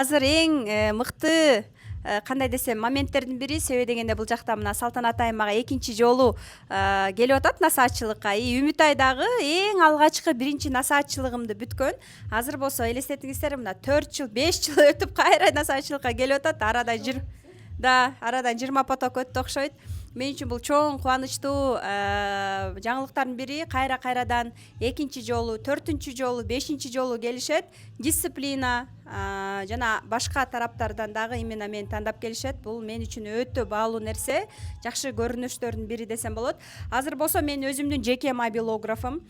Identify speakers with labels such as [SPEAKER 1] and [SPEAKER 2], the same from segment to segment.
[SPEAKER 1] Азыр эң мыкты кандай десем моменттердин бири себеби дегенде бул жакта мына Салтанат айым мага экинчи жолу келип атат насаатчылыкка. Үмүт ай дагы эң алгачкы биринчи насаатчылыгымды бүткөн. Азыр болсо элестетиңиздер, мына 4 жыл 5 жыл өтүп кайра насаатчылыкка келип атат. Арадан 20 поток өттү окшойт. Мен үчүн бул чоң кубанычтуу жаңылыктардын бири. Кайрадан экинчи жолу, 4-чү жолу, 5-чи жолу келишет. Дисциплина жана башка тараптардан дагы именно мени тандап келишет. Бул мен үчүн өтө баалуу нерсе, жакшы көрүнүштөрдүн бири десем болот. Азыр болсо мен өзүмдүн жеке мобилографым.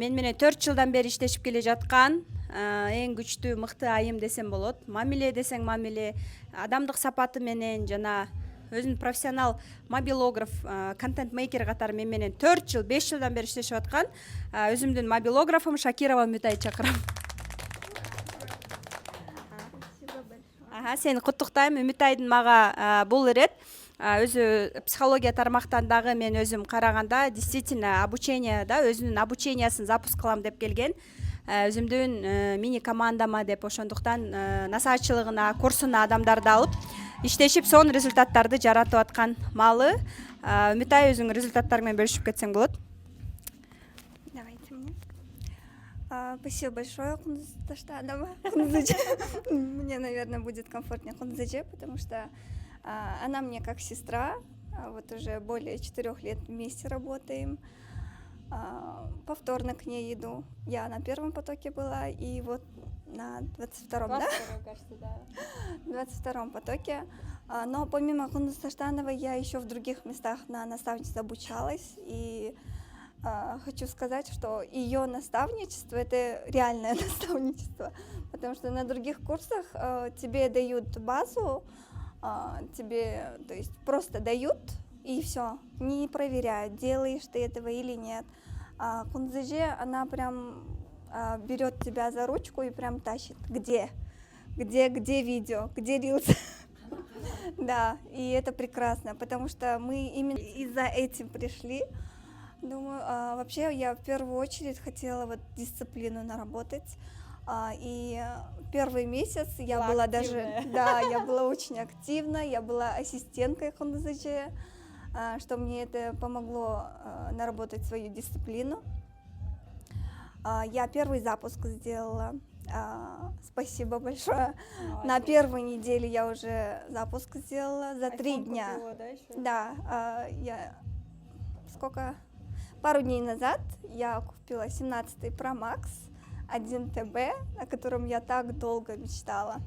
[SPEAKER 1] Мен менен 4 жылдан бери иштешип келе жаткан эң күчтүү мыкты айым десем болот. Мамиле десең мамиле, адамдык сапаты менен жана өзүм профессионал мобилограф, контент мейкер катары мен менен 4 жыл 5 жылдан бери иштешип аткан өзүмдүн мобилографым Шакирова Үмүт айды чакырам. Сени куттуктайм. Үмүт айдын мага бул ирет өзү психология тармактан дагы мен өзүм караганда действительно обученияда өзүнүн обучениясын запуск кылам деп келген. Өзүмдүн мини командама деп ошондуктан насаатчылыгына, курсуна адамдарды алып иштешип сонун результаттарды жаратып аткан маалы. Үмүт ай, өзүң результаттар менен бөлүшүп кетсең болот.
[SPEAKER 2] Давайте мне. Спасибо большое, Кундуз Таштанова. Мне, наверное, будет комфортнее Кундузе, потому что она мне как сестра. Вот уже более 4 лет вместе работаем. Повторно к ней иду. Я на первом потоке была, и вот на 22-м, да? 22-м потоке. Но помимо Кундуз Таштановой я еще в других местах на наставничестве обучалась. И хочу сказать, что ее наставничество — это реальное наставничество. Потому что на других курсах тебе дают базу, тебе, то есть, просто дают, и все, не проверяют, делаешь ты этого или нет. А Кундузе, она прям берет тебя за ручку и прям тащит. Где видео, где рилс? Да, и это прекрасно, потому что мы именно из-за этим пришли. Думаю, вообще я в первую очередь хотела вот дисциплину наработать. И первый месяц я была даже, да, я была очень активна, я была ассистенткой Кундузе, что мне это помогло наработать свою дисциплину. Я первый запуск сделала. Спасибо большое. На первой неделе я уже запуск сделала за 3 дня.
[SPEAKER 1] Купила, да, еще?
[SPEAKER 2] Да, пару дней назад я купила 17-й Pro Max 1 ТБ, о котором я так долго мечтала.